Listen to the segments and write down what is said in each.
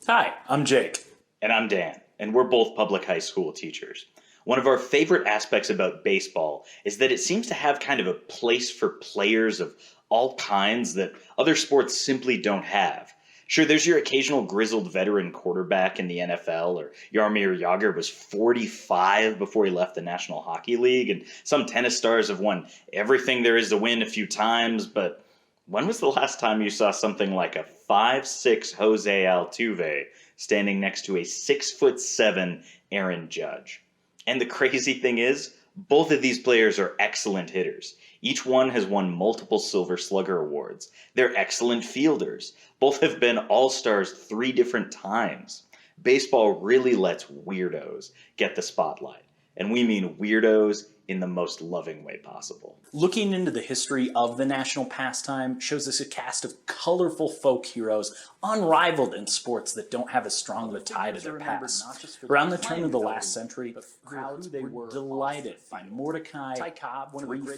Hi, I'm Jake. And I'm Dan, and we're both public high school teachers. One of our favorite aspects about baseball is that it seems to have kind of a place for players of all kinds that other sports simply don't have. Sure, there's your occasional grizzled veteran quarterback in the NFL, or Jaromir Jagr was 45 before he left the National Hockey League, and some tennis stars have won everything there is to win a few times, but when was the last time you saw something like a 5'6" Jose Altuve standing next to a 6'7" Aaron Judge? And the crazy thing is, both of these players are excellent hitters. Each one has won multiple Silver Slugger awards. They're excellent fielders. Both have been All-Stars 3 different times. Baseball really lets weirdos get the spotlight. And we mean weirdos in the most loving way possible. Looking into the history of the national pastime shows us a cast of colorful folk heroes unrivaled in sports that don't have as strong of a tie to their past. Around the turn of the last century, crowds were delighted by Mordecai,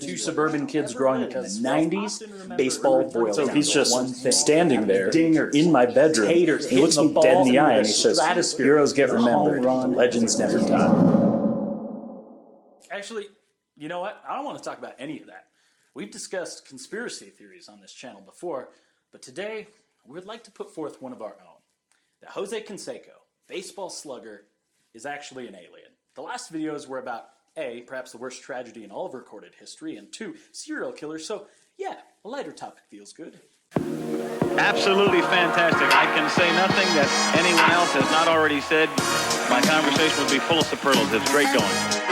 two suburban kids growing up in the 90s. Baseball boiled down he's just one thing. standing there Dingers, in my bedroom. haters, He looks me dead in the eye and he says, "Heroes get remembered, legends never die." Actually, you know what? I don't want to talk about any of that. We've discussed conspiracy theories on this channel before, but today we'd like to put forth one of our own. That Jose Canseco, baseball slugger, is actually an alien. The last videos were about A, perhaps the worst tragedy in all of recorded history, and 2, serial killers, so yeah, a lighter topic feels good. Absolutely fantastic. I can say nothing that anyone else has not already said. My conversation would be full of superlatives. Great going.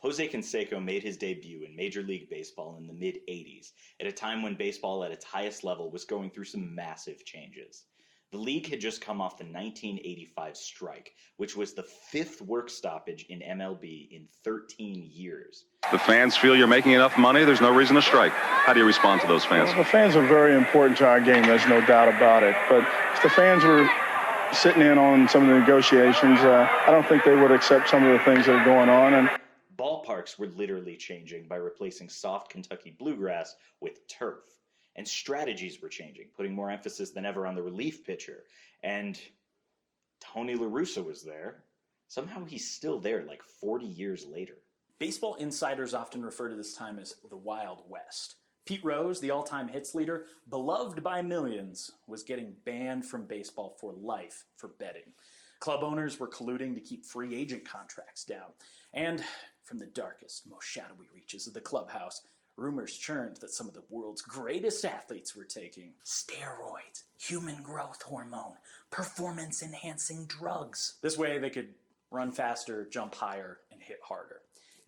Jose Canseco made his debut in Major League Baseball in the mid-'80s, at a time when baseball at its highest level was going through some massive changes. The league had just come off the 1985 strike, which was the 5th work stoppage in MLB in 13 years. The fans feel you're making enough money, there's no reason to strike. How do you respond to those fans? Well, the fans are very important to our game, there's no doubt about it. But if the fans were sitting in on some of the negotiations, I don't think they would accept some of the things that are going on. And ballparks were literally changing by replacing soft Kentucky bluegrass with turf. And strategies were changing, putting more emphasis than ever on the relief pitcher. And Tony La Russa was there. Somehow he's still there like 40 years later. Baseball insiders often refer to this time as the Wild West. Pete Rose, the all-time hits leader, beloved by millions, was getting banned from baseball for life for betting. Club owners were colluding to keep free agent contracts down. And from the darkest, most shadowy reaches of the clubhouse, rumors churned that some of the world's greatest athletes were taking steroids, human growth hormone, performance-enhancing drugs. This way they could run faster, jump higher, and hit harder.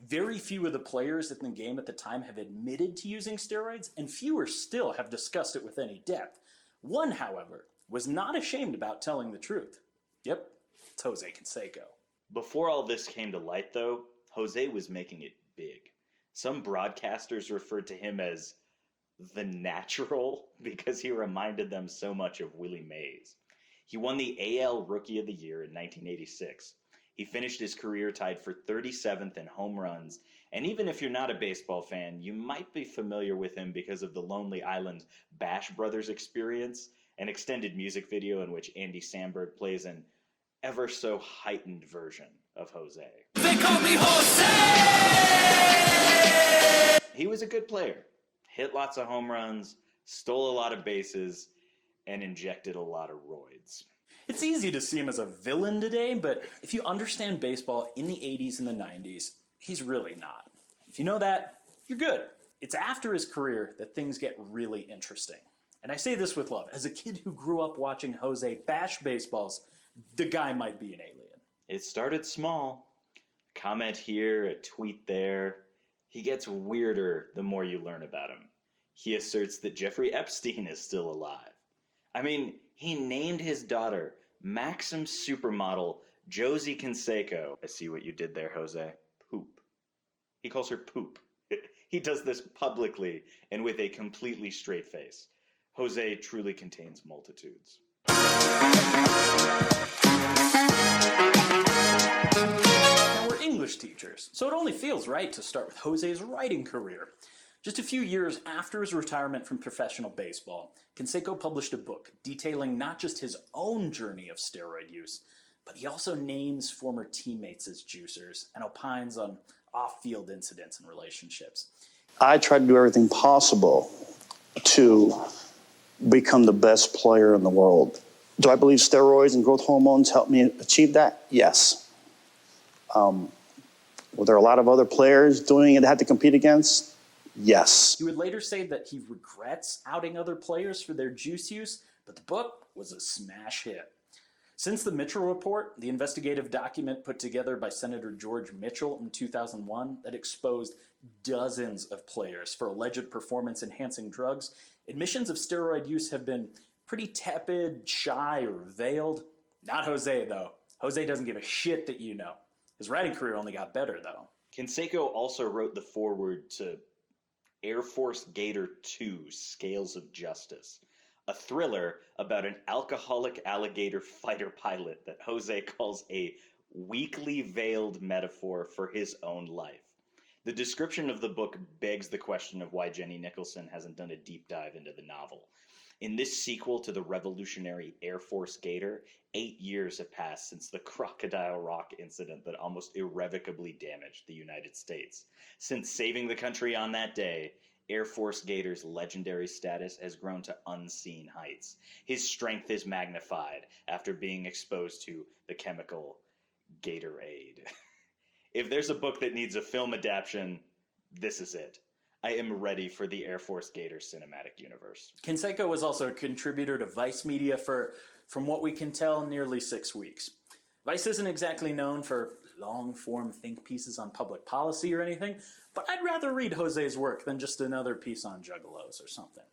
Very few of the players in the game at the time have admitted to using steroids, and fewer still have discussed it with any depth. One, however, was not ashamed about telling the truth. Yep, it's Jose Canseco. Before all this came to light, though, Jose was making it big. Some broadcasters referred to him as the Natural because he reminded them so much of Willie Mays. He won the AL Rookie of the Year in 1986. He finished his career tied for 37th in home runs, and even if you're not a baseball fan, you might be familiar with him because of the Lonely Island Bash Brothers Experience, an extended music video in which Andy Samberg plays an ever so heightened version of Jose. They call me Jose! He was a good player, hit lots of home runs, stole a lot of bases, and injected a lot of roids. It's easy to see him as a villain today, but if you understand baseball in the 80s and the 90s, he's really not. If you know that, you're good. It's after his career that things get really interesting. And I say this with love. As a kid who grew up watching Jose bash baseballs, the guy might be an alien. It started small. A comment here, a tweet there. He gets weirder the more you learn about him. He asserts that Jeffrey Epstein is still alive. I mean, he named his daughter Maxim supermodel Josie Canseco. I see what you did there, Jose. Poop. He calls her Poop. He does this publicly and with a completely straight face. Jose truly contains multitudes. teachers, so it only feels right to start with Jose's writing career. Just a few years after his retirement from professional baseball, Canseco published a book detailing not just his own journey of steroid use, but he also names former teammates as juicers and opines on off-field incidents and relationships. I tried to do everything possible to become the best player in the world. Do I believe steroids and growth hormones helped me achieve that? Yes. Were there a lot of other players doing it that had to compete against? Yes. He would later say that he regrets outing other players for their juice use, but the book was a smash hit. Since the Mitchell Report, the investigative document put together by Senator George Mitchell in 2001 that exposed dozens of players for alleged performance-enhancing drugs, admissions of steroid use have been pretty tepid, shy, or veiled. Not Jose, though. Jose doesn't give a shit that you know. His writing career only got better, though. Canseco also wrote the foreword to Air Force Gator 2, Scales of Justice, a thriller about an alcoholic alligator fighter pilot that Jose calls a weakly veiled metaphor for his own life. The description of the book begs the question of why Jenny Nicholson hasn't done a deep dive into the novel. In this sequel to the revolutionary Air Force Gator, 8 years have passed since the Crocodile Rock incident that almost irrevocably damaged the United States. Since saving the country on that day, Air Force Gator's legendary status has grown to unseen heights. His strength is magnified after being exposed to the chemical Gatorade. If there's a book that needs a film adaptation, this is it. I am ready for the Air Force Gator cinematic universe. Canseco was also a contributor to Vice Media for, from what we can tell, nearly 6 weeks. Vice isn't exactly known for long-form think pieces on public policy or anything, but I'd rather read Jose's work than just another piece on juggalos or something.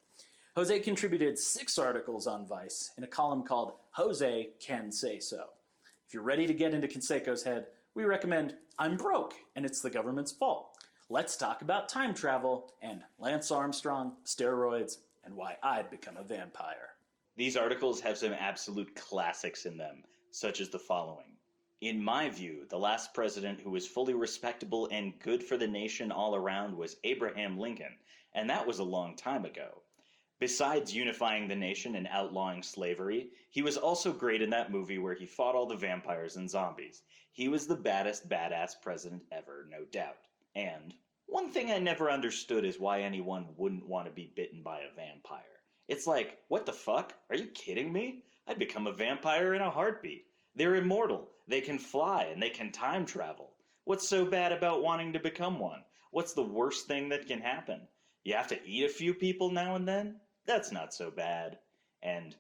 Jose contributed 6 articles on Vice in a column called Jose Can Say So. If you're ready to get into Canseco's head, we recommend I'm Broke and It's the Government's Fault. Let's talk about time travel and Lance Armstrong, steroids, and why I'd become a vampire. These articles have some absolute classics in them, such as the following. In my view, the last president who was fully respectable and good for the nation all around was Abraham Lincoln, and that was a long time ago. Besides unifying the nation and outlawing slavery, he was also great in that movie where he fought all the vampires and zombies. He was the baddest badass president ever, no doubt. And one thing I never understood is why anyone wouldn't want to be bitten by a vampire. It's like, what the fuck? Are you kidding me? I'd become a vampire in a heartbeat. They're immortal, they can fly, and they can time travel. What's so bad about wanting to become one? What's the worst thing that can happen? You have to eat a few people now and then? That's not so bad. And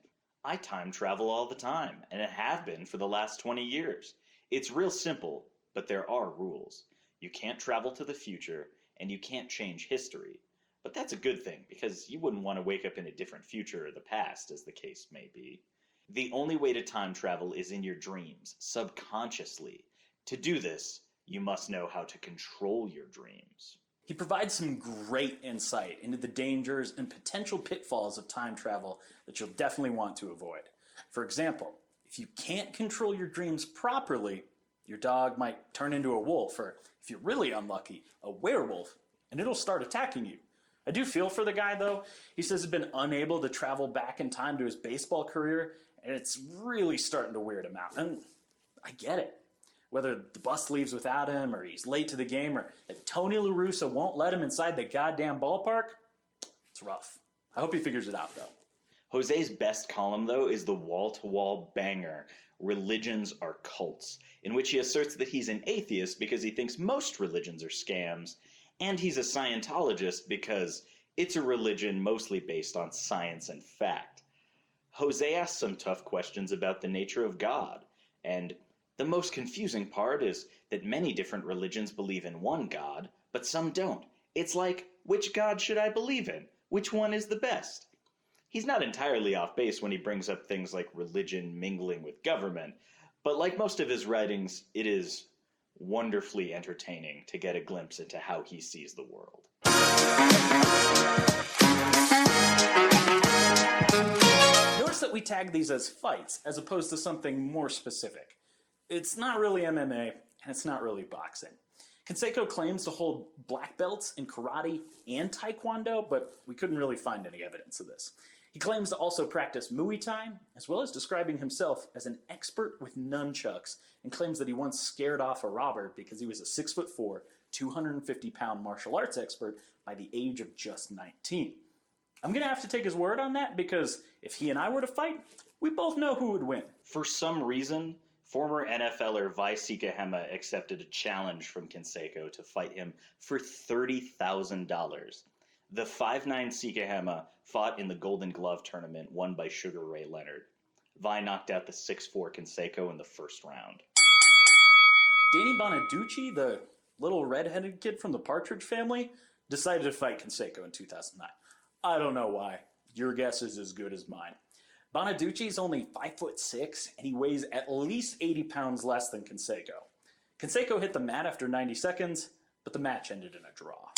I time travel all the time, and I have been for the last 20 years. It's real simple, but there are rules. You can't travel to the future, and you can't change history. But that's a good thing, because you wouldn't want to wake up in a different future or the past, as the case may be. The only way to time travel is in your dreams, subconsciously. To do this, you must know how to control your dreams. He provides some great insight into the dangers and potential pitfalls of time travel that you'll definitely want to avoid. For example, if you can't control your dreams properly, your dog might turn into a wolf, or if you're really unlucky, a werewolf, and it'll start attacking you. I do feel for the guy, though. He says he's been unable to travel back in time to his baseball career, and it's really starting to weird him out. And I get it. Whether the bus leaves without him, or he's late to the game, or that Tony La Russa won't let him inside the goddamn ballpark, it's rough. I hope he figures it out, though. Jose's best column, though, is the wall-to-wall banger, Religions Are Cults, in which he asserts that he's an atheist because he thinks most religions are scams, and he's a Scientologist because it's a religion mostly based on science and fact. Jose asks some tough questions about the nature of God, and the most confusing part is that many different religions believe in one God, but some don't. It's like, which God should I believe in? Which one is the best? He's not entirely off base when he brings up things like religion mingling with government, but like most of his writings, it is wonderfully entertaining to get a glimpse into how he sees the world. Notice that we tag these as fights, as opposed to something more specific. It's not really MMA, and it's not really boxing. Canseco claims to hold black belts in karate and taekwondo, but we couldn't really find any evidence of this. He claims to also practice Muay Thai, as well as describing himself as an expert with nunchucks, and claims that he once scared off a robber because he was a 6'4", 250-pound martial arts expert by the age of just 19. I'm going to have to take his word on that because if he and I were to fight, we both know who would win. For some reason, former NFLer Vi Sikahema accepted a challenge from Canseco to fight him for $30,000. The 5'9" Sikahema fought in the Golden Glove tournament won by Sugar Ray Leonard. Vi knocked out the 6'4" Canseco in the first round. Danny Bonaducci, the little redheaded kid from the Partridge Family, decided to fight Canseco in 2009. I don't know why. Your guess is as good as mine. Bonaducci's only 5'6", and he weighs at least 80 pounds less than Canseco. Canseco hit the mat after 90 seconds, but the match ended in a draw.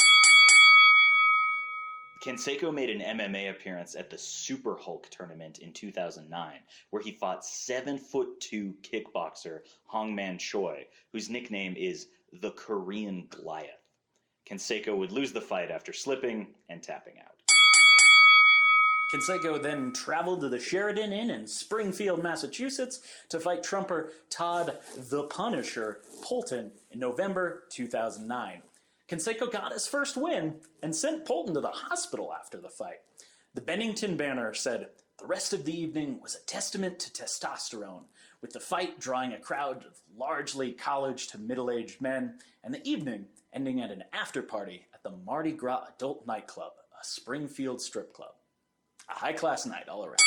Canseco made an MMA appearance at the Super Hulk tournament in 2009, where he fought 7'2" kickboxer Hongman Choi, whose nickname is the Korean Goliath. Canseco would lose the fight after slipping and tapping out. Canseco then traveled to the Sheridan Inn in Springfield, Massachusetts to fight Trumper Todd the Punisher Polton in November 2009. Canseco got his first win and sent Polton to the hospital after the fight. The Bennington Banner said, "The rest of the evening was a testament to testosterone, with the fight drawing a crowd of largely college to middle-aged men, and the evening ending at an after-party at the Mardi Gras Adult Nightclub, a Springfield strip club." A high-class night all around.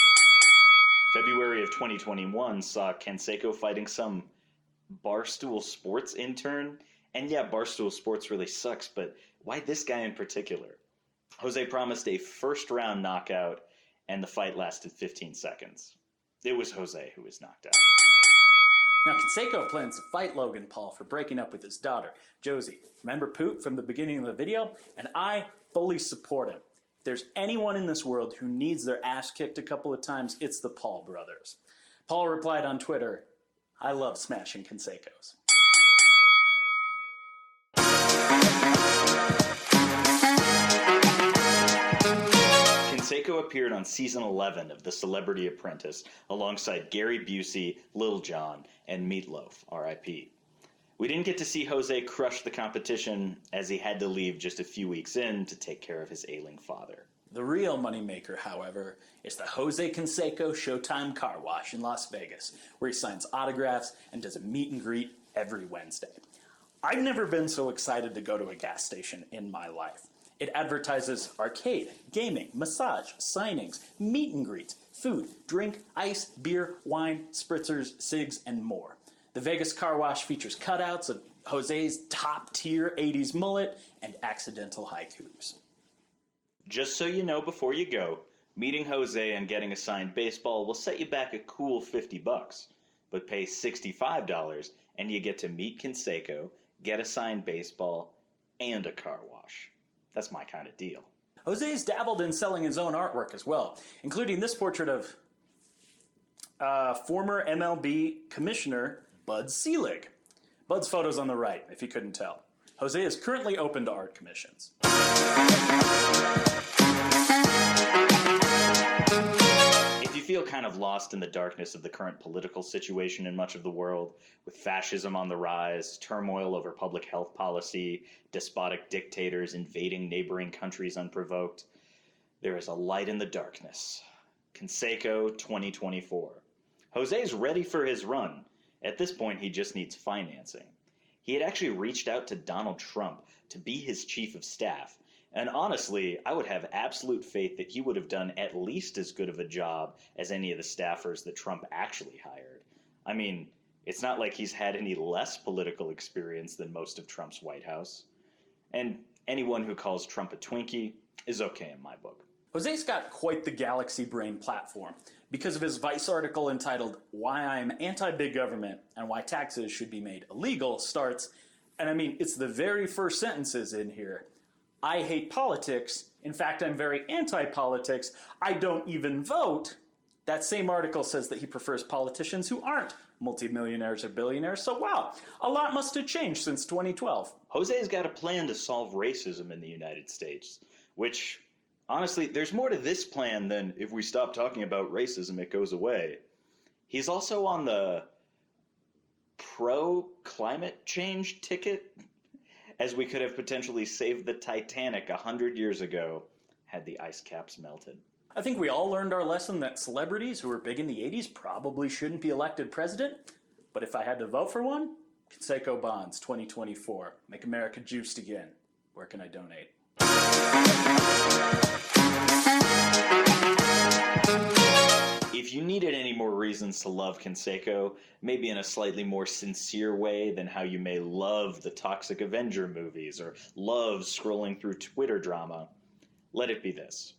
February of 2021 saw Canseco fighting some Barstool Sports intern. And yeah, Barstool Sports really sucks, but why this guy in particular? Jose promised a first-round knockout, and the fight lasted 15 seconds. It was Jose who was knocked out. Now, Canseco plans to fight Logan Paul for breaking up with his daughter, Josie. Remember Poot from the beginning of the video? And I fully support him. If there's anyone in this world who needs their ass kicked a couple of times, it's the Paul brothers. Paul replied on Twitter, "I love smashing Cansecos." Canseco appeared on season 11 of The Celebrity Apprentice alongside Gary Busey, Lil Jon, and Meatloaf, R.I.P. We didn't get to see Jose crush the competition as he had to leave just a few weeks in to take care of his ailing father. The real moneymaker, however, is the Jose Canseco Showtime Car Wash in Las Vegas, where he signs autographs and does a meet and greet every Wednesday. I've never been so excited to go to a gas station in my life. It advertises arcade, gaming, massage, signings, meet and greets, food, drink, ice, beer, wine, spritzers, cigs, and more. The Vegas Car Wash features cutouts of Jose's top-tier 80s mullet and accidental haikus. Just so you know before you go, meeting Jose and getting a signed baseball will set you back a cool $50, but pay $65 and you get to meet Canseco, get a signed baseball, and a car wash. That's my kind of deal. Jose's dabbled in selling his own artwork as well, including this portrait of former MLB commissioner Bud Selig. Bud's photo's on the right, if you couldn't tell. Jose is currently open to art commissions. If you feel kind of lost in the darkness of the current political situation in much of the world, with fascism on the rise, turmoil over public health policy, despotic dictators invading neighboring countries unprovoked, there is a light in the darkness. Canseco 2024. Jose's ready for his run. At this point, he just needs financing. He had actually reached out to Donald Trump to be his chief of staff. And honestly, I would have absolute faith that he would have done at least as good of a job as any of the staffers that Trump actually hired. I mean, it's not like he's had any less political experience than most of Trump's White House. And anyone who calls Trump a Twinkie is okay in my book. Jose's got quite the galaxy brain platform because of his Vice article entitled "Why I'm Anti-Big Government and Why Taxes Should Be Made Illegal" starts, and I mean, it's the very first sentences in here. "I hate politics. In fact, I'm very anti-politics. I don't even vote." That same article says that he prefers politicians who aren't multimillionaires or billionaires. So wow, a lot must have changed since 2012. Jose's got a plan to solve racism in the United States, which, honestly, there's more to this plan than if we stop talking about racism, it goes away. He's also on the pro-climate change ticket, as we could have potentially saved the Titanic 100 years ago had the ice caps melted. I think we all learned our lesson that celebrities who were big in the 80s probably shouldn't be elected president. But if I had to vote for one, Canseco Bonds 2024. Make America juiced again. Where can I donate? If you needed any more reasons to love Canseco, maybe in a slightly more sincere way than how you may love the Toxic Avenger movies or love scrolling through Twitter drama, let it be this.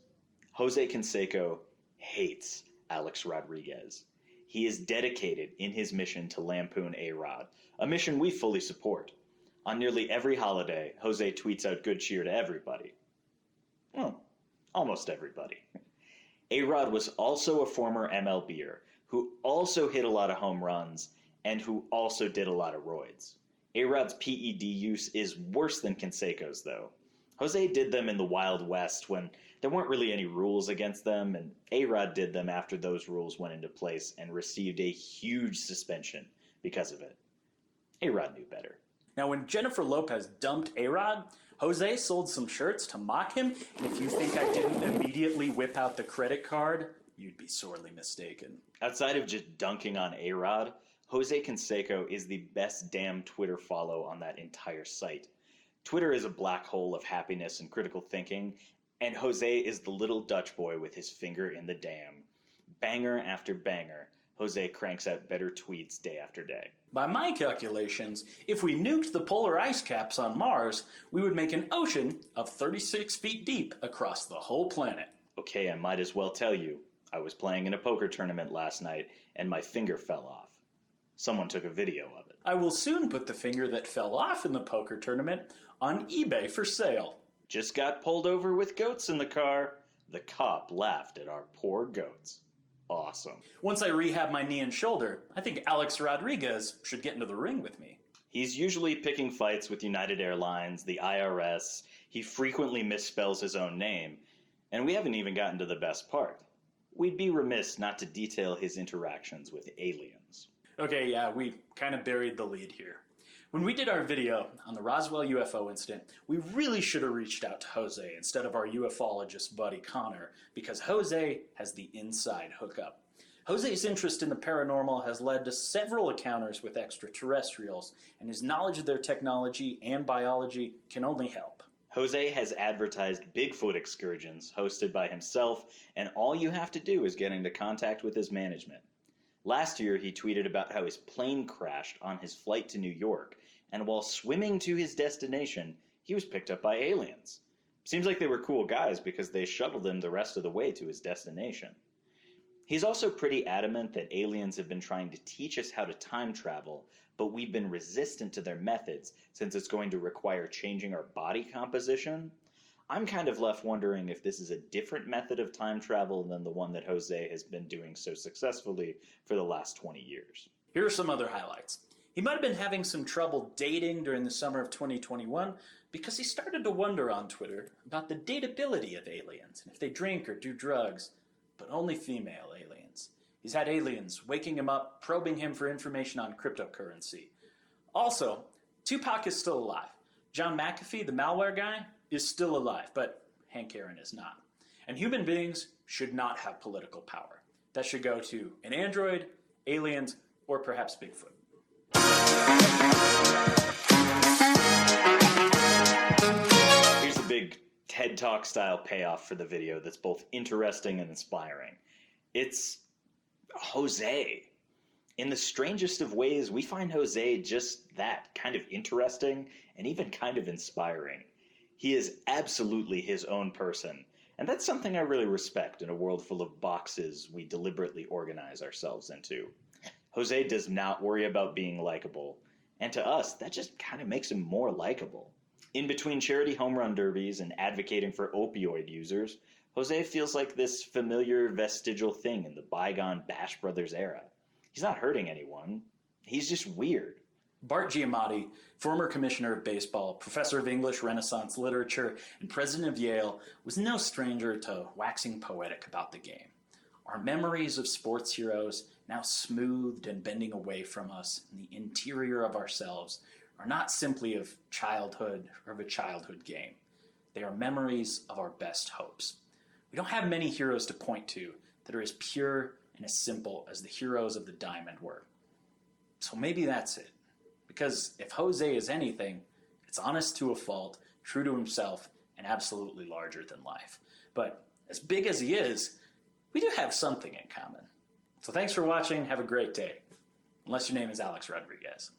Jose Canseco hates Alex Rodriguez. He is dedicated in his mission to lampoon A-Rod, a mission we fully support. On nearly every holiday, Jose tweets out good cheer to everybody. Well, almost everybody. A-Rod was also a former MLBer who also hit a lot of home runs and who also did a lot of roids. A-Rod's PED use is worse than Canseco's, though. Jose did them in the Wild West when there weren't really any rules against them, and A-Rod did them after those rules went into place and received a huge suspension because of it. A-Rod knew better. Now, when Jennifer Lopez dumped A-Rod, Jose sold some shirts to mock him, and if you think I didn't immediately whip out the credit card, you'd be sorely mistaken. Outside of just dunking on A-Rod, Jose Canseco is the best damn Twitter follow on that entire site. Twitter is a black hole of happiness and critical thinking, and Jose is the little Dutch boy with his finger in the dam. Banger after banger, Jose cranks out better tweets day after day. By my calculations, if we nuked the polar ice caps on Mars, we would make an ocean of 36 feet deep across the whole planet. Okay, I might as well tell you, I was playing in a poker tournament last night, and my finger fell off. Someone took a video of it. I will soon put the finger that fell off in the poker tournament on eBay for sale. Just got pulled over with goats in the car. The cop laughed at our poor goats. Awesome. Once I rehab my knee and shoulder, I think Alex Rodriguez should get into the ring with me. He's usually picking fights with United Airlines, the IRS. He frequently misspells his own name. And we haven't even gotten to the best part. We'd be remiss not to detail his interactions with aliens. Okay, yeah, we kind of buried the lead here. When we did our video on the Roswell UFO incident, we really should have reached out to Jose instead of our ufologist buddy Connor, because Jose has the inside hookup. Jose's interest in the paranormal has led to several encounters with extraterrestrials, and his knowledge of their technology and biology can only help. Jose has advertised Bigfoot excursions hosted by himself, and all you have to do is get into contact with his management. Last year, he tweeted about how his plane crashed on his flight to New York, and while swimming to his destination, he was picked up by aliens. Seems like they were cool guys because they shuttled him the rest of the way to his destination. He's also pretty adamant that aliens have been trying to teach us how to time travel, but we've been resistant to their methods since it's going to require changing our body composition. I'm kind of left wondering if this is a different method of time travel than the one that Jose has been doing so successfully for the last 20 years. Here are some other highlights. He might have been having some trouble dating during the summer of 2021 because he started to wonder on Twitter about the dateability of aliens and if they drink or do drugs, but only female aliens. He's had aliens waking him up, probing him for information on cryptocurrency. Also, Tupac is still alive. John McAfee, the malware guy, is still alive, but Hank Aaron is not. And human beings should not have political power. That should go to an android, aliens, or perhaps Bigfoot. Here's a big TED Talk style payoff for the video that's both interesting and inspiring. It's Jose. In the strangest of ways, we find Jose just that, kind of interesting and even kind of inspiring. He is absolutely his own person, and that's something I really respect in a world full of boxes we deliberately organize ourselves into. Jose does not worry about being likable, and to us, that just kind of makes him more likable. In between charity home run derbies and advocating for opioid users, Jose feels like this familiar vestigial thing in the bygone Bash Brothers era. He's not hurting anyone. He's just weird. Bart Giamatti, former commissioner of baseball, professor of English Renaissance literature, and president of Yale, was no stranger to waxing poetic about the game. Our memories of sports heroes, now smoothed and bending away from us in the interior of ourselves, are not simply of childhood or of a childhood game. They are memories of our best hopes. We don't have many heroes to point to that are as pure and as simple as the heroes of the diamond were. So maybe that's it. Because if Jose is anything, it's honest to a fault, true to himself, and absolutely larger than life. But as big as he is, we do have something in common. So thanks for watching. Have a great day. Unless your name is Alex Rodriguez.